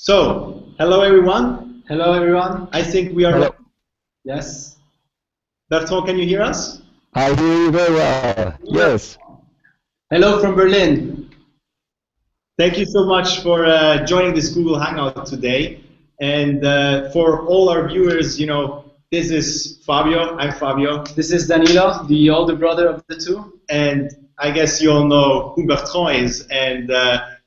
So, hello everyone. Hello everyone. I think we are. Hello. Yes. Bertrand, can you hear us? I hear you very well. Yes. Hello from Berlin. Thank you so much for joining this Google Hangout today. And for all our viewers, you know, this is Fabio. I'm Fabio. This is Danilo, the older brother of the two. And I guess you all know who Bertrand is. And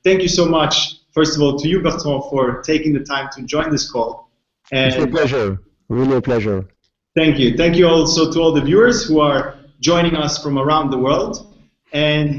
thank you so much, first of all, to you, Bertrand, for taking the time to join this call. And it's a pleasure. Really a pleasure. Thank you. Thank you also to all the viewers who are joining us from around the world. And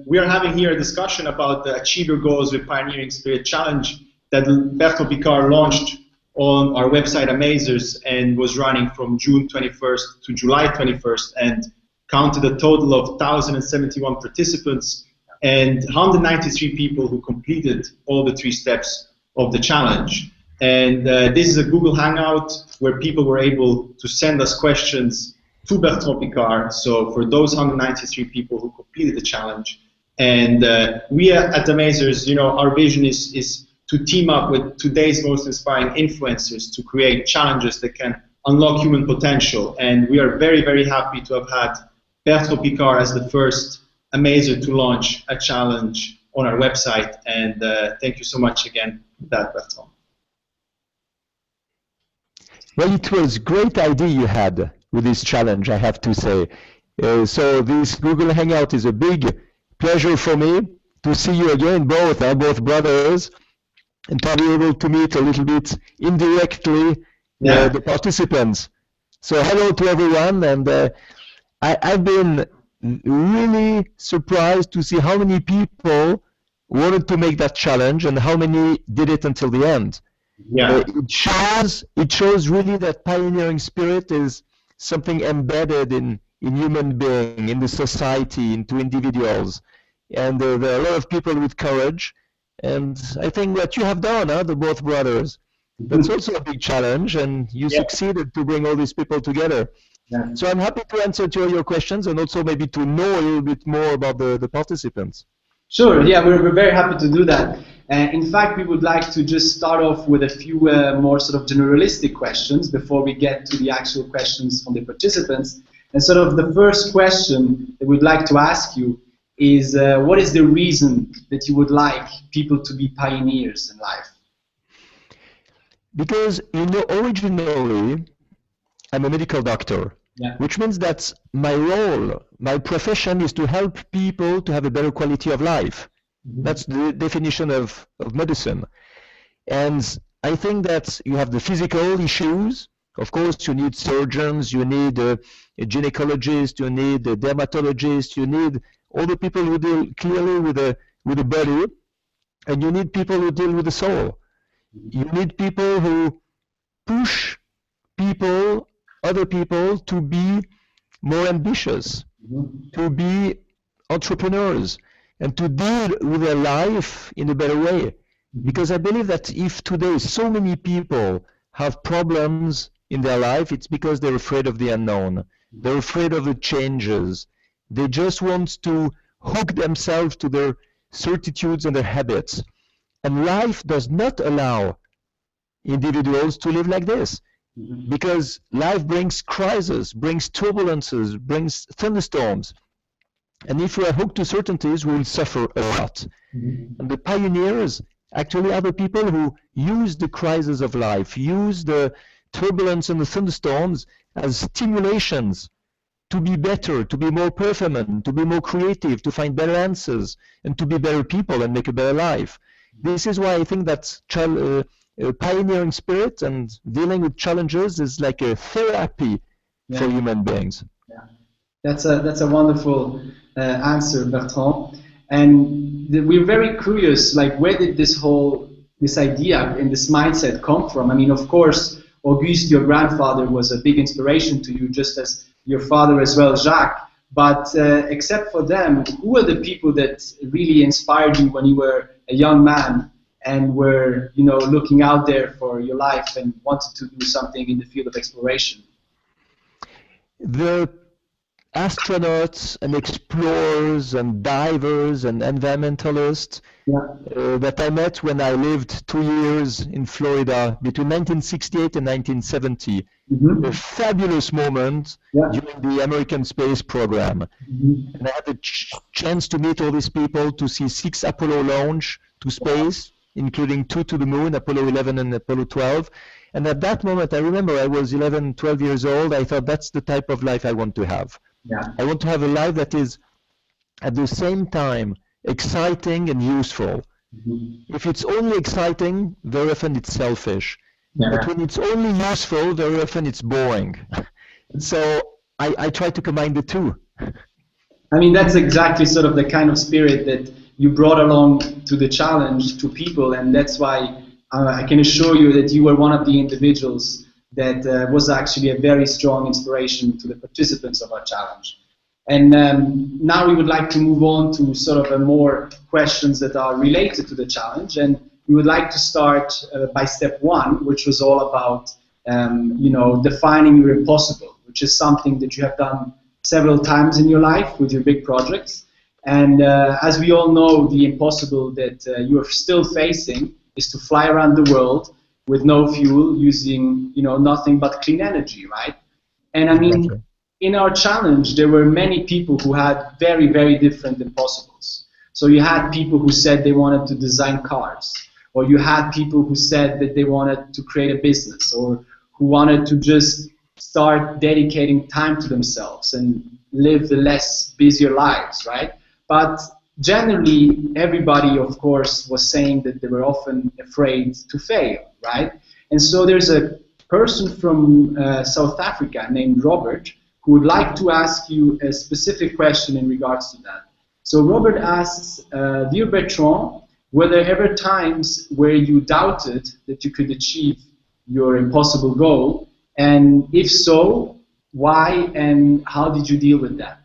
we are having here a discussion about the Achieve Your Goals with Pioneering Spirit Challenge that Bertrand Piccard launched on our website Amazers and was running from June 21st to July 21st and counted a total of 1,071 participants and 193 people who completed all the 3 steps of the challenge. And this is a Google Hangout where people were able to send us questions to Bertrand Piccard. So for those 193 people who completed the challenge, and we at Amazers, you know, our vision is to team up with today's most inspiring influencers to create challenges that can unlock human potential. And we are very, very happy to have had Bertrand Piccard as the first Amazer to launch a challenge on our website. And thank you so much again for that, Bertrand. Well, it was a great idea you had with this challenge, I have to say. So this Google Hangout is a big pleasure for me to see you again, both brothers, and to be able to meet a little bit indirectly the participants. So hello to everyone, and I've been really surprised to see how many people wanted to make that challenge and how many did it until the end. Yeah. It shows really that pioneering spirit is something embedded in human being, in the society, into individuals. And there are a lot of people with courage. And I think that you have done, the both brothers. That's also a big challenge, and you succeeded to bring all these people together. Yeah. So I'm happy to answer to all your questions and also maybe to know a little bit more about the participants. Sure, yeah, we're very happy to do that. In fact, we would like to just start off with a few more sort of generalistic questions before we get to the actual questions from the participants. And sort of the first question that we'd like to ask you is, what is the reason that you would like people to be pioneers in life? Because, you know, originally, I'm a medical doctor, which means that my role, my profession is to help people to have a better quality of life. That's the definition of medicine. And I think that you have the physical issues. Of course, you need surgeons, you need a gynecologist, you need a dermatologist, you need all the people who deal clearly with the body, and you need people who deal with the soul. You need people who push other people to be more ambitious, to be entrepreneurs, and to deal with their life in a better way. Because I believe that if today so many people have problems in their life, it's because they're afraid of the unknown. They're afraid of the changes. They just want to hook themselves to their certitudes and their habits. And life does not allow individuals to live like this. Because life brings crises, brings turbulences, brings thunderstorms. And if we are hooked to certainties, we will suffer a lot. And the pioneers actually are the people who use the crises of life, use the turbulence and the thunderstorms as stimulations to be better, to be more performant, to be more creative, to find better answers, and to be better people and make a better life. This is why I think that pioneering spirit and dealing with challenges is like a therapy for human beings. Yeah. That's a wonderful answer, Bertrand. And we're very curious, like, where did this idea and this mindset come from? I mean, of course, Auguste, your grandfather, was a big inspiration to you, just as your father as well, Jacques. But except for them, who were the people that really inspired you when you were a young man and were, you know, looking out there for your life and wanted to do something in the field of exploration? astronauts and explorers and divers and environmentalists that I met when I lived 2 years in Florida between 1968 and 1970. A fabulous moment during the American space program. And I had the chance to meet all these people, to see 6 Apollo launch to space, including 2 to the moon, Apollo 11 and Apollo 12. And at that moment, I remember I was 11, 12 years old. I thought that's the type of life I want to have. I want to have a life that is at the same time exciting and useful. If it's only exciting, very often it's selfish. But when it's only useful, very often it's boring. So I try to combine the two. I mean, that's exactly sort of the kind of spirit that you brought along to the challenge to people, and that's why I can assure you that you were one of the individuals that was actually a very strong inspiration to the participants of our challenge. And now we would like to move on to sort of more questions that are related to the challenge, and we would like to start by step 1, which was all about defining your impossible, which is something that you have done several times in your life with your big projects. And as we all know, the impossible that you are still facing is to fly around the world with no fuel, using nothing but clean energy, right? And I mean, in our challenge, there were many people who had very, very different impossibles. So you had people who said they wanted to design cars, or you had people who said that they wanted to create a business, or who wanted to just start dedicating time to themselves and live the less busier lives, right? But generally, everybody, of course, was saying that they were often afraid to fail, right? And so there's a person from South Africa named Robert who would like to ask you a specific question in regards to that. So Robert asks, Dear Bertrand, were there ever times where you doubted that you could achieve your impossible goal? And if so, why and how did you deal with that?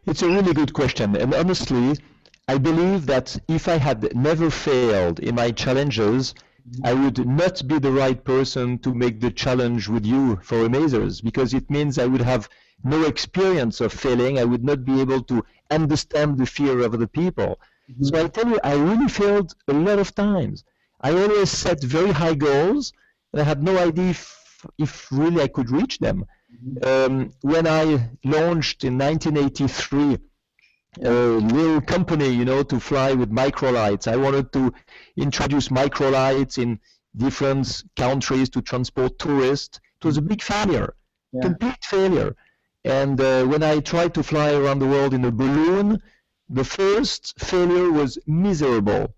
It's a really good question, and honestly, I believe that if I had never failed in my challenges, I would not be the right person to make the challenge with you for Amazers, because it means I would have no experience of failing. I would not be able to understand the fear of other people. So I tell you, I really failed a lot of times. I always set very high goals, and I had no idea if really I could reach them. When I launched in 1983 a little company, to fly with microlights, I wanted to introduce microlights in different countries to transport tourists. It was a big failure, complete failure. And when I tried to fly around the world in a balloon, the first failure was miserable.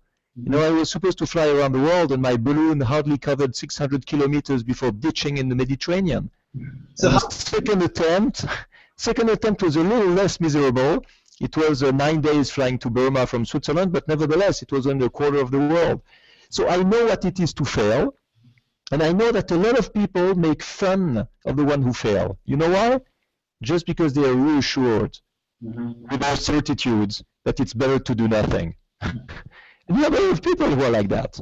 I was supposed to fly around the world, and my balloon hardly covered 600 kilometers before ditching in the Mediterranean. So the second attempt was a little less miserable. It was 9 days flying to Burma from Switzerland, but nevertheless, it was only a quarter of the world. So I know what it is to fail, and I know that a lot of people make fun of the one who fail. You know why? Just because they are reassured with their certitudes that it's better to do nothing. And you have a lot of people who are like that.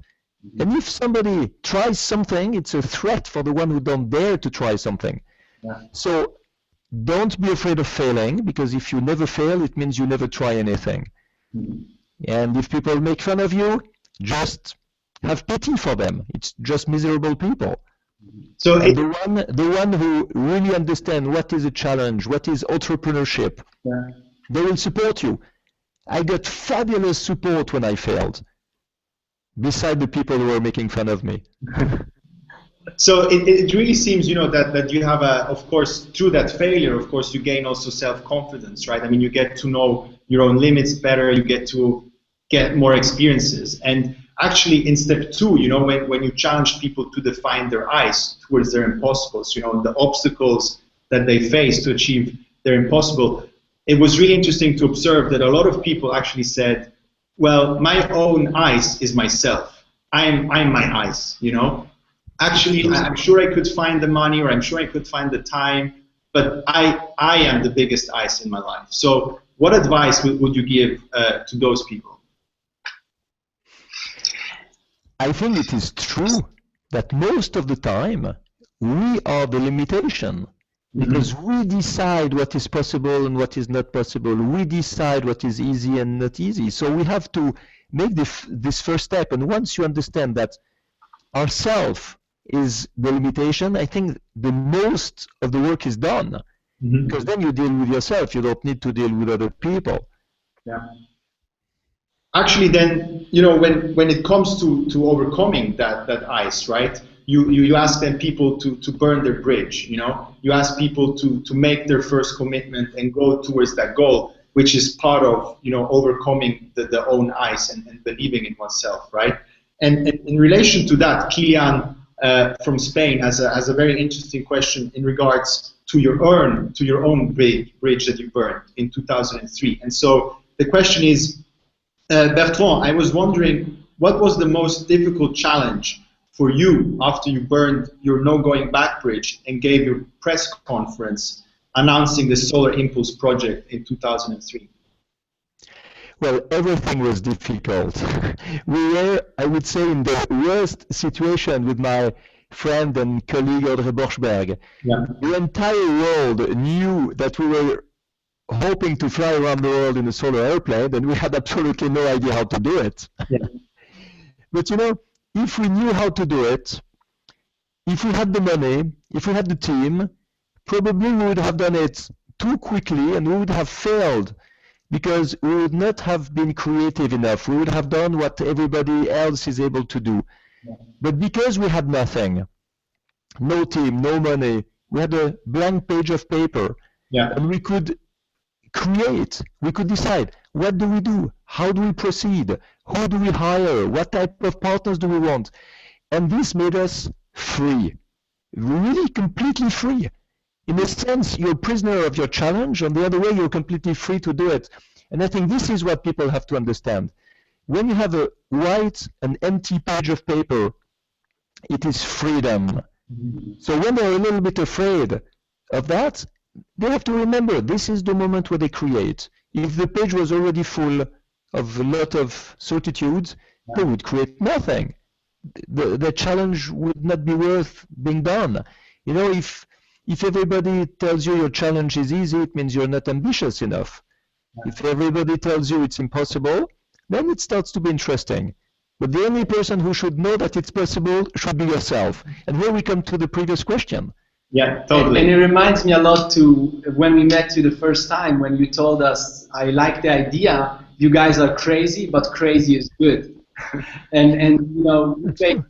And if somebody tries something, it's a threat for the one who don't dare to try something. So don't be afraid of failing, because if you never fail, it means you never try anything. And if people make fun of you, just have pity for them. It's just miserable people. So the one who really understands what is a challenge, what is entrepreneurship, they will support you. I got fabulous support when I failed, beside the people who were making fun of me. So it really seems, that you have of course, through that failure, of course, you gain also self-confidence, right? I mean, you get to know your own limits better, you get to get more experiences. And actually in step 2, when you challenge people to define their eyes towards their impossibles, the obstacles that they face to achieve their impossible, it was really interesting to observe that a lot of people actually said, well, my own ice is myself. I'm my ice, Actually, I'm sure I could find the money, or I'm sure I could find the time, but I am the biggest ice in my life. So what advice would you give to those people? I think it is true that most of the time we are the limitation. because we decide what is possible and what is not possible. We decide what is easy and not easy. So we have to make this first step. And once you understand that ourself is the limitation, I think the most of the work is done. Because then you deal with yourself. You don't need to deal with other people. Yeah. Actually, then, you know, when it comes to overcoming that ice, right? You ask then people to burn their bridge, you know? You ask people to make their first commitment and go towards that goal, which is part of, you know, overcoming the own ice and believing in oneself, right? And in relation to that, Kilian from Spain has a very interesting question in regards to your own bridge that you burned in 2003. And so the question is, Bertrand, I was wondering, what was the most difficult challenge for you after you burned your No Going Back bridge and gave your press conference announcing the Solar Impulse project in 2003? Well, everything was difficult. We were, I would say, in the worst situation with my friend and colleague Audrey Borschberg. Yeah. The entire world knew that we were hoping to fly around the world in a solar airplane, and we had absolutely no idea how to do it. Yeah. But you know, if we knew how to do it, if we had the money, if we had the team, probably we would have done it too quickly and we would have failed because we would not have been creative enough. We would have done what everybody else is able to do. Yeah. But because we had nothing, no team, no money, we had a blank page of paper, yeah, and we could create, we could decide, what do we do? How do we proceed? Who do we hire? What type of partners do we want? And this made us free, really completely free. In a sense, you're a prisoner of your challenge. On the other way, you're completely free to do it. And I think this is what people have to understand. When you have a white and empty page of paper, it is freedom. So when they're a little bit afraid of that, they have to remember this is the moment where they create. If the page was already full of a lot of certitudes, they would create nothing. The challenge would not be worth being done. You know, if everybody tells you your challenge is easy, it means you're not ambitious enough. If everybody tells you it's impossible, then it starts to be interesting. But the only person who should know that it's possible should be yourself. And here we come to the previous question. Yeah, totally. And it reminds me a lot to when we met you the first time, when you told us, I like the idea, you guys are crazy, but crazy is good. and you know, we faced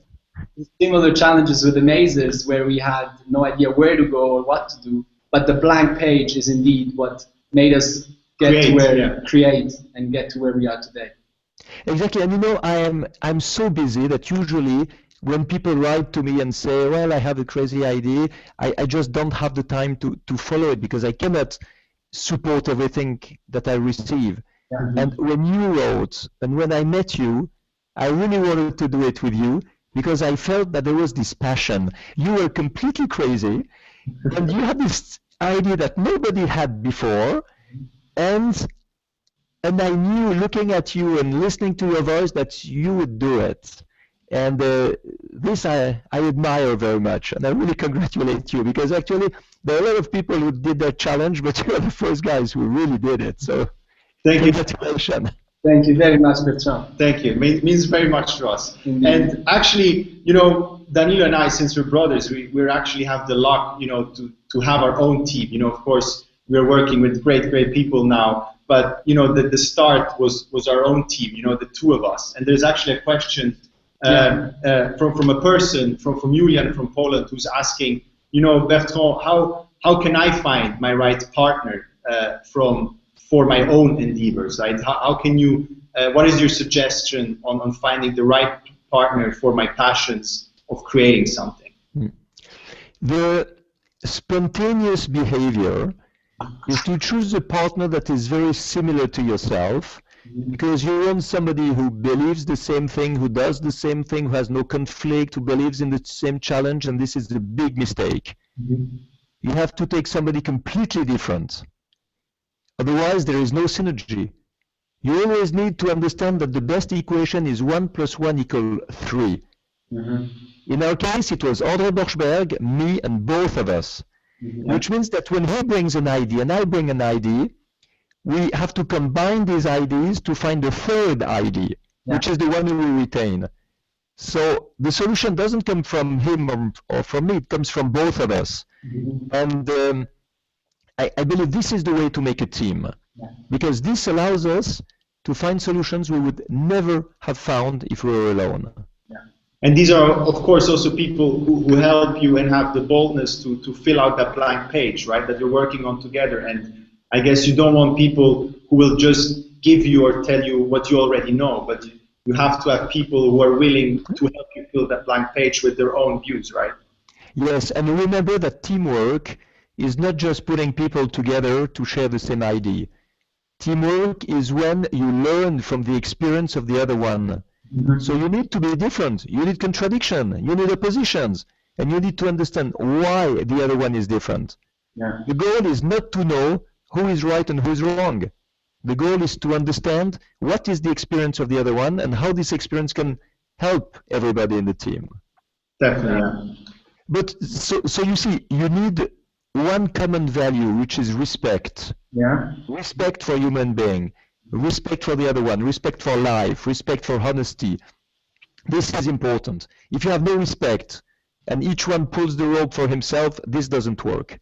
similar challenges with Amazers where we had no idea where to go or what to do, but the blank page is indeed what made us get to where create and get to where we are today. Exactly, and you know, I'm so busy that usually when people write to me and say, well, I have a crazy idea, I just don't have the time to follow it because I cannot support everything that I receive. Yeah. And when you wrote, and when I met you, I really wanted to do it with you because I felt that there was this passion. You were completely crazy, and you had this idea that nobody had before, and I knew, looking at you and listening to your voice, that you would do it. And this I admire very much, and I really congratulate you because actually there are a lot of people who did that challenge, but you are the first guys who really did it. So thank you. Congratulations. Thank you very much, Bertrand. Thank you. It means very much to us. Indeed. And actually, you know, Danilo and I, since we're brothers, we actually have the luck, you know, to have our own team. You know, of course, we're working with great people now. But you know, the start was our own team. You know, the two of us. And there's actually a question from a person from Julian from Poland who's asking, you know, Bertrand, how can I find my right partner for my own endeavors? Right? How can you? What is your suggestion on finding the right partner for my passions of creating something? The spontaneous behavior is to choose a partner that is very similar to yourself, because you want somebody who believes the same thing, who does the same thing, who has no conflict, who believes in the same challenge, and this is a big mistake. You have to take somebody completely different. Otherwise, there is no synergy. You always need to understand that the best equation is 1 + 1 = 3. In our case, it was Audrey Borschberg, me, and both of us. which means that when he brings an idea and I bring an idea, we have to combine these ideas to find a third idea, which is the one we retain. So the solution doesn't come from him or from me, it comes from both of us. And I believe this is the way to make a team, because this allows us to find solutions we would never have found if we were alone. And these are, of course, also people who help you and have the boldness to fill out that blank page, right, that you're working on together. And I guess you don't want people who will just give you or tell you what you already know, but you have to have people who are willing to help you fill that blank page with their own views, right? Yes, and remember that teamwork is not just putting people together to share the same idea. Teamwork is when you learn from the experience of the other one. So you need to be different, you need contradiction, you need oppositions, and you need to understand why the other one is different. The goal is not to know who is right and who is wrong. The goal is to understand what is the experience of the other one and how this experience can help everybody in the team. Definitely. But so you see, you need one common value, which is respect. Respect for human being. Respect for the other one, respect for life, respect for honesty. This is important. If you have no respect and each one pulls the rope for himself, this doesn't work.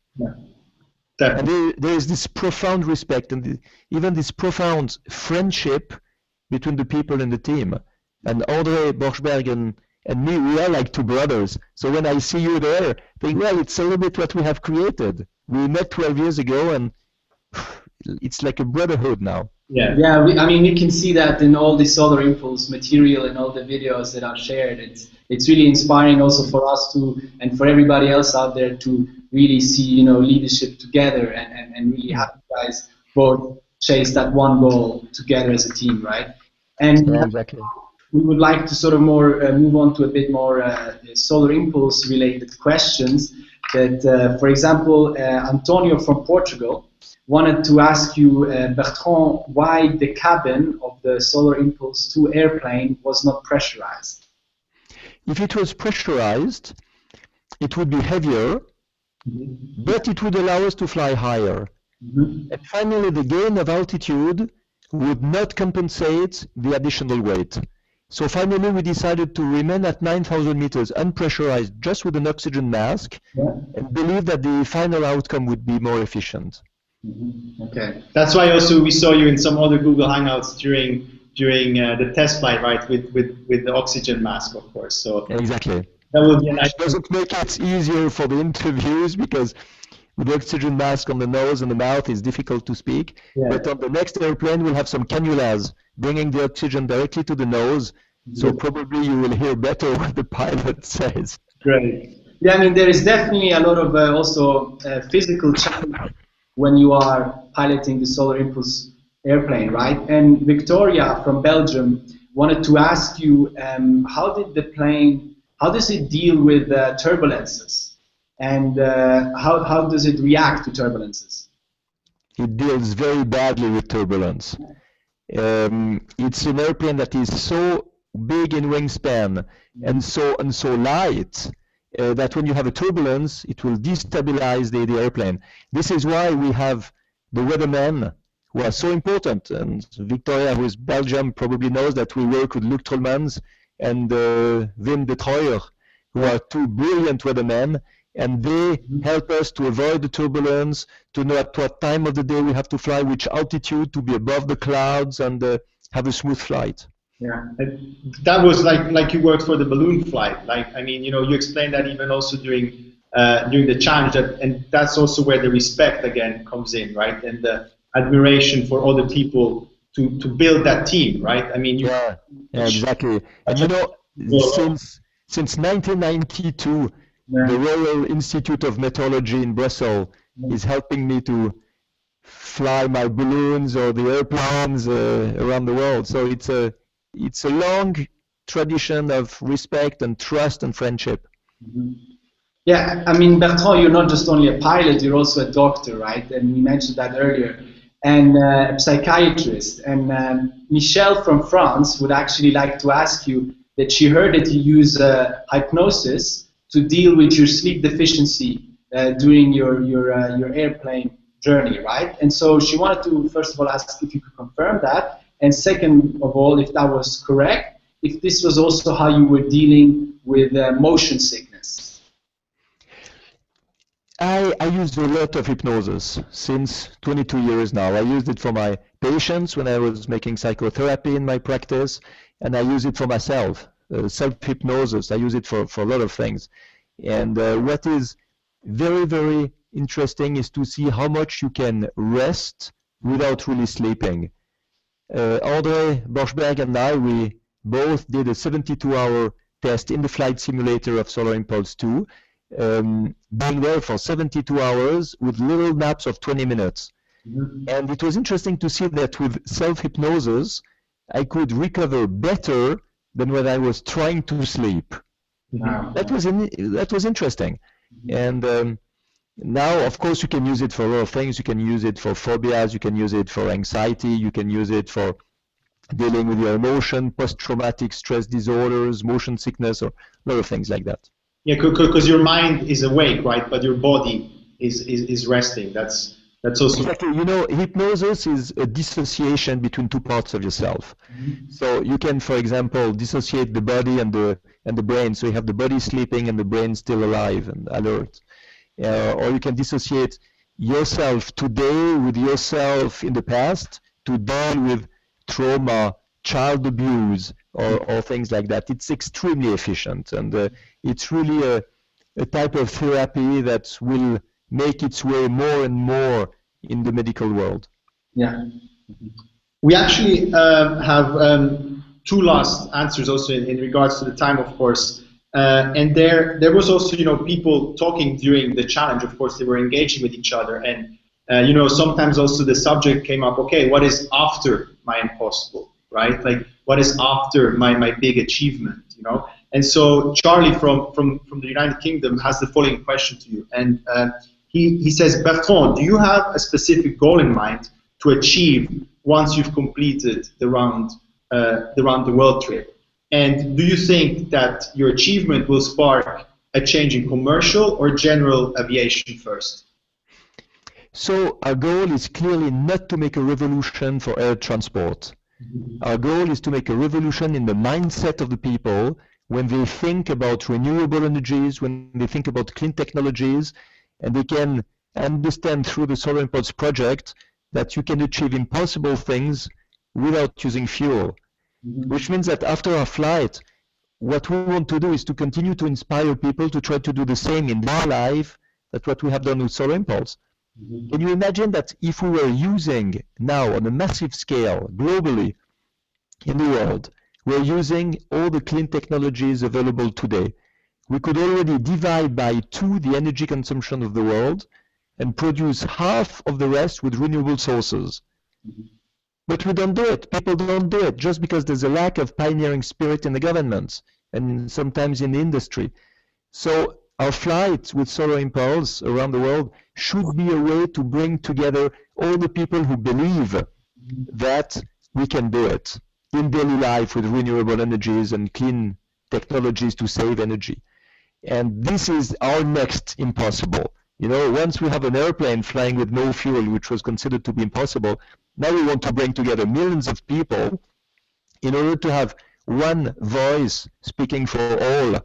And there is this profound respect and even this profound friendship between the people in the team. And André Borschberg and me, we are like two brothers. So when I see you there, I think, well, it's a little bit what we have created. We met 12 years ago and it's like a brotherhood now. I mean, you can see that in all this Solar Impulse material and all the videos that are shared. It's really inspiring also for us to, and for everybody else out there to really see, leadership together and really have you guys both chase that one goal together as a team, right? And exactly. We would like to sort of more move on to a bit more Solar Impulse related questions. That, for example, Antonio from Portugal wanted to ask you, Bertrand, why the cabin of the Solar Impulse 2 airplane was not pressurized. If it was pressurized, it would be heavier, but it would allow us to fly higher. And finally, the gain of altitude would not compensate the additional weight. So finally, we decided to remain at 9,000 meters unpressurized, just with an oxygen mask, and believe that the final outcome would be more efficient. Okay. That's why also we saw you in some other Google Hangouts during the test flight, right? With the oxygen mask, of course. So exactly. That would be a nice. It doesn't make it easier for the interviews because with the oxygen mask on the nose and the mouth is difficult to speak. But on the next airplane we'll have some cannulas bringing the oxygen directly to the nose. So probably you will hear better what the pilot says. Great. Yeah, I mean there is definitely a lot of also physical challenge when you are piloting the Solar Impulse airplane, right? And Victoria from Belgium wanted to ask you, how does it deal with turbulences? And how does it react to turbulences? It deals very badly with turbulence. It's an airplane that is so big in wingspan and so light that when you have a turbulence, it will destabilize the airplane. This is why we have the weathermen who are so important. And Victoria, who is Belgium, probably knows that we work with Luc Trollmans and Wim de Trooijer, who are two brilliant weathermen, and they help us to avoid the turbulence, to know at what time of the day we have to fly, which altitude to be above the clouds, and have a smooth flight. Yeah, that was like you worked for the balloon flight. Like, I mean, you explained that even also during the challenge, and that's also where the respect again comes in, right? And the admiration for other people to build that team, right? I mean, yeah, exactly. And since 1992, the Royal Institute of Meteorology in Brussels is helping me to fly my balloons or the airplanes around the world. So it's a long tradition of respect and trust and friendship. Yeah, I mean, Bertrand, you're not just only a pilot, you're also a doctor, right? And we mentioned that earlier. And a psychiatrist. And Michelle from France would actually like to ask you that she heard that you use hypnosis to deal with your sleep deficiency during your airplane journey, right? And so she wanted to first of all ask if you could confirm that, and second of all, if that was correct, if this was also how you were dealing with motion sickness. I used a lot of hypnosis since 22 years now. I used it for my patients when I was making psychotherapy in my practice, and I use it for myself, self-hypnosis. I use it for a lot of things. And what is very, very interesting is to see how much you can rest without really sleeping. André Borschberg and I, we both did a 72-hour test in the flight simulator of Solar Impulse 2, being there for 72 hours with little naps of 20 minutes. Mm-hmm. And it was interesting to see that with self-hypnosis, I could recover better than when I was trying to sleep. Wow. That was interesting. Mm-hmm. And now, of course, you can use it for a lot of things. You can use it for phobias, you can use it for anxiety, you can use it for dealing with your emotion, post-traumatic stress disorders, motion sickness, or a lot of things like that. Yeah, because your mind is awake, right? But your body is resting. That's also exactly. You know, hypnosis is a dissociation between two parts of yourself. Mm-hmm. So you can, for example, dissociate the body and the brain. So you have the body sleeping and the brain still alive and alert. Or you can dissociate yourself today with yourself in the past to deal with trauma, child abuse, or things like that. It's extremely efficient, and it's really a type of therapy that will make its way more and more in the medical world. Yeah. We actually have two last answers also in regards to the time, of course. And there was also, people talking during the challenge. Of course, they were engaging with each other, and sometimes also the subject came up. Okay, what is after my impossible, right? Like, what is after my big achievement, And so Charlie from the United Kingdom has the following question to you, and he says, Bertrand, do you have a specific goal in mind to achieve once you've completed the round the world trip? And do you think that your achievement will spark a change in commercial or general aviation first? So our goal is clearly not to make a revolution for air transport. Mm-hmm. Our goal is to make a revolution in the mindset of the people when they think about renewable energies, when they think about clean technologies, and they can understand through the Solar Impulse project that you can achieve impossible things without using fuel. Mm-hmm. Which means that after our flight, what we want to do is to continue to inspire people to try to do the same in their life that what we have done with Solar Impulse. Mm-hmm. Can you imagine that if we were using now on a massive scale, globally, in the world, we're using all the clean technologies available today, we could already divide by 2 the energy consumption of the world and produce half of the rest with renewable sources. Mm-hmm. But we don't do it. People don't do it just because there's a lack of pioneering spirit in the governments and sometimes in the industry. So our flight with Solar Impulse around the world should be a way to bring together all the people who believe that we can do it in daily life with renewable energies and clean technologies to save energy. And this is our next impossible. Once we have an airplane flying with no fuel, which was considered to be impossible, now we want to bring together millions of people in order to have one voice speaking for all,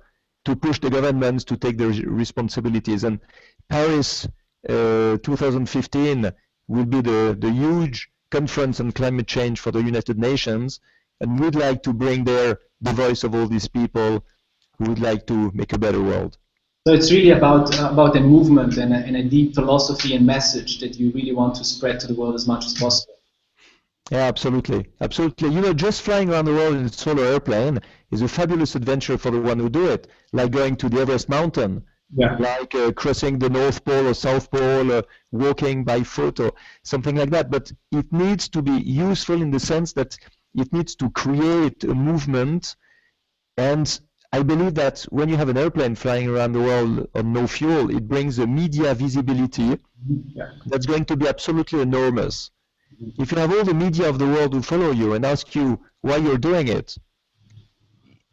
to push the governments to take their responsibilities. And Paris 2015 will be the huge conference on climate change for the United Nations, and we'd like to bring there the voice of all these people who would like to make a better world. So it's really about a movement and a deep philosophy and message that you really want to spread to the world as much as possible. Yeah, absolutely. Absolutely. Just flying around the world in a solar airplane is a fabulous adventure for the one who do it, like going to the Everest mountain, like crossing the North Pole or South Pole, walking by foot or something like that. But it needs to be useful in the sense that it needs to create a movement. And I believe that when you have an airplane flying around the world on no fuel, it brings a media visibility that's going to be absolutely enormous. If you have all the media of the world who follow you and ask you why you're doing it,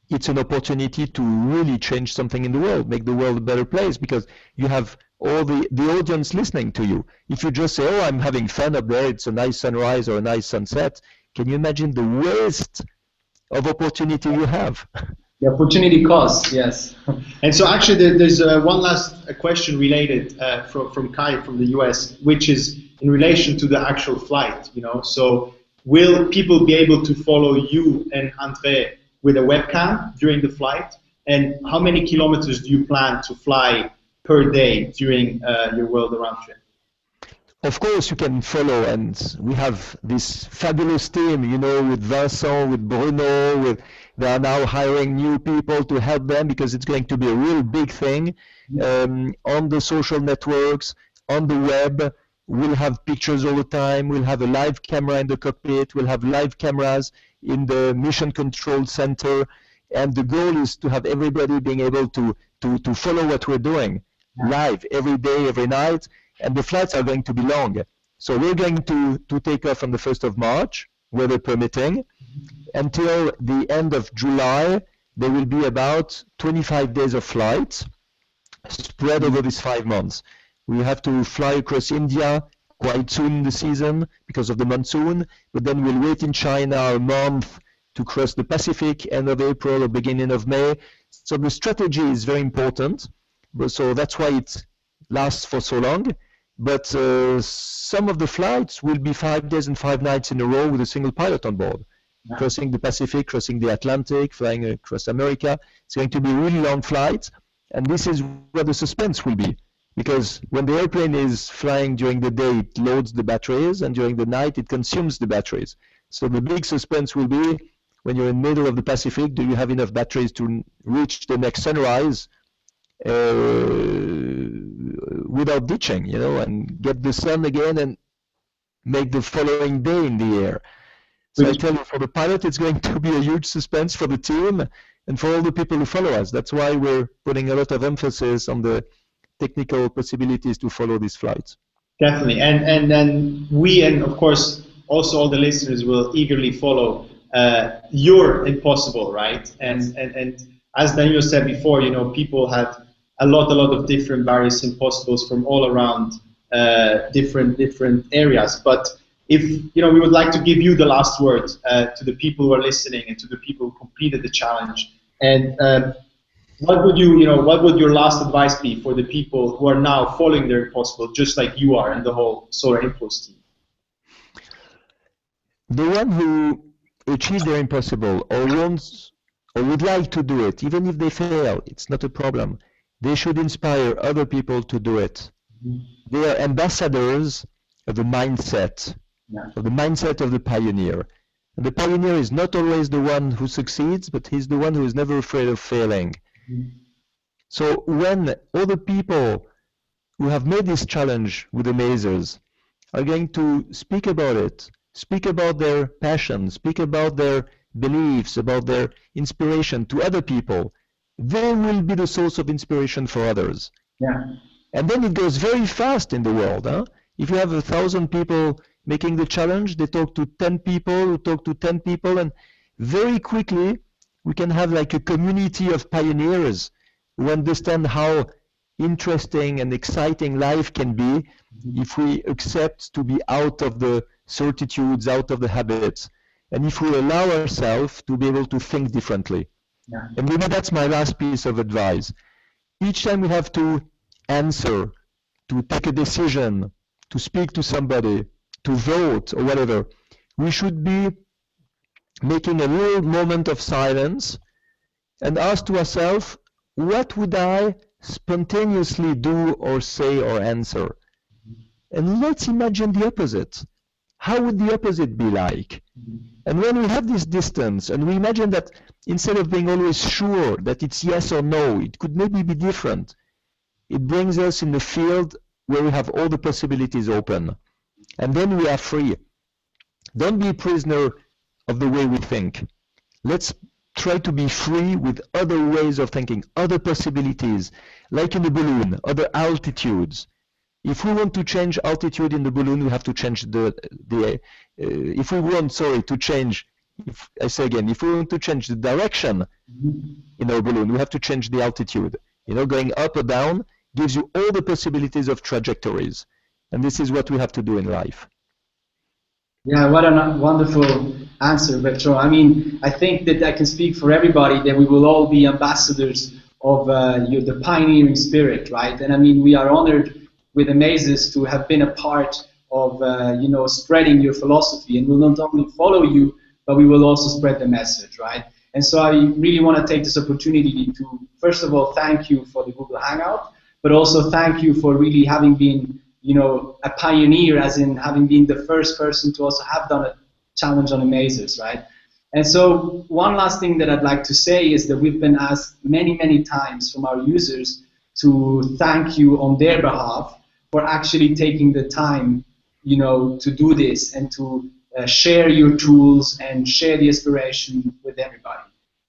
it's an opportunity to really change something in the world, make the world a better place, because you have all the audience listening to you. If you just say, oh, I'm having fun up there, it's a nice sunrise or a nice sunset, can you imagine the waste of opportunity you have? The opportunity cost, yes. And so actually there's one last question related from Kai from the US, which is in relation to the actual flight, you know. So will people be able to follow you and André with a webcam during the flight? And how many kilometers do you plan to fly per day during your world around trip? Of course, you can follow, and we have this fabulous team, you know, with Vincent, with Bruno, they are now hiring new people to help them, because it's going to be a real big thing on the social networks, on the web. We'll have pictures all the time, we'll have a live camera in the cockpit, we'll have live cameras in the mission control center, and the goal is to have everybody being able to follow what we're doing live every day, every night. And the flights are going to be long. So we're going to take off on the 1st of March, weather permitting. Until the end of July, there will be about 25 days of flights spread over these 5 months. We have to fly across India quite soon in the season because of the monsoon, but then we'll wait in China a month to cross the Pacific, end of April or beginning of May. So the strategy is very important. So that's why it lasts for so long. But some of the flights will be 5 days and 5 nights in a row with a single pilot on board, crossing the Pacific, crossing the Atlantic, flying across America. It's going to be really long flights, and this is where the suspense will be, because when the airplane is flying during the day, it loads the batteries, and during the night, it consumes the batteries. So the big suspense will be, when you're in the middle of the Pacific, do you have enough batteries to reach the next sunrise without ditching, you know, and get the sun again and make the following day in the air. So I tell you, for the pilot, it's going to be a huge suspense, for the team and for all the people who follow us. That's why we're putting a lot of emphasis on the technical possibilities to follow these flights. Definitely, and then we, and of course also all the listeners, will eagerly follow your Impossible, right? And as Daniel said before, you know, people have a lot of different various Impossibles from all around different areas. But if, you know, we would like to give you the last word to the people who are listening and to the people who completed the challenge. And what would what would your last advice be for the people who are now following their Impossible, just like you are and the whole Solar Impulse team? The one who achieved their Impossible or wants or would like to do it, even if they fail, it's not a problem. They should inspire other people to do it. They are ambassadors of the mindset, of the pioneer. And the pioneer is not always the one who succeeds, but he's the one who is never afraid of failing. So when all the people who have made this challenge with the Amazers are going to speak about it, speak about their passion, speak about their beliefs, about their inspiration to other people, they will be the source of inspiration for others. And then it goes very fast in the world. If you have 1,000 people making the challenge, they talk to 10 people who talk to 10 people, and very quickly we can have like a community of pioneers who understand how interesting and exciting life can be if we accept to be out of the certitudes, out of the habits, and if we allow ourselves to be able to think differently. And maybe that's my last piece of advice. Each time we have to answer, to take a decision, to speak to somebody, to vote or whatever, we should be making a little moment of silence and ask to ourselves, what would I spontaneously do or say or answer? And let's imagine the opposite. How would the opposite be like? And when we have this distance and we imagine that instead of being always sure that it's yes or no, it could maybe be different, it brings us in the field where we have all the possibilities open. And then we are free. Don't be a prisoner of the way we think. Let's try to be free with other ways of thinking, other possibilities, like in the balloon, other altitudes. If we want to change altitude in the balloon, we have to change if we want, to change if I say again, if we want to change the direction in our balloon, we have to change the altitude. You know, going up or down gives you all the possibilities of trajectories. And this is what we have to do in life. Yeah, what a wonderful answer, Bertrand. I mean, I think that I can speak for everybody that we will all be ambassadors of the pioneering spirit, right? And I mean, we are honored with Amazers to have been a part of, you know, spreading your philosophy, and we'll not only follow you, but we will also spread the message, right? And so I really want to take this opportunity to, first of all, thank you for the Google Hangout, but also thank you for really having been, you know, a pioneer, as in having been the first person to also have done a challenge on Amazers, right? And so one last thing that I'd like to say is that we've been asked many, many times from our users to thank you on their behalf for actually taking the time, you know, to do this and to share your tools and share the inspiration with everybody.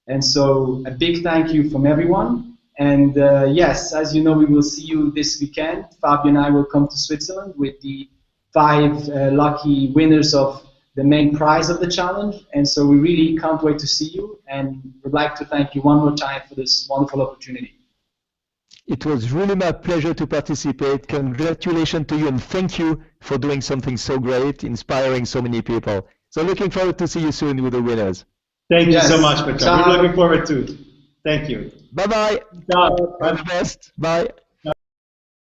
And so a big thank you from everyone. And yes, as you know, we will see you this weekend. Fabio and I will come to Switzerland with the 5 lucky winners of the main prize of the challenge. And so we really can't wait to see you, and would like to thank you one more time for this wonderful opportunity. It was really my pleasure to participate. Congratulations to you, and thank you for doing something so great, inspiring so many people. So looking forward to see you soon with the winners. Thank you so much, Bertrand. We're looking forward to it. Thank you. Bye-bye. Ciao. All the best. Bye.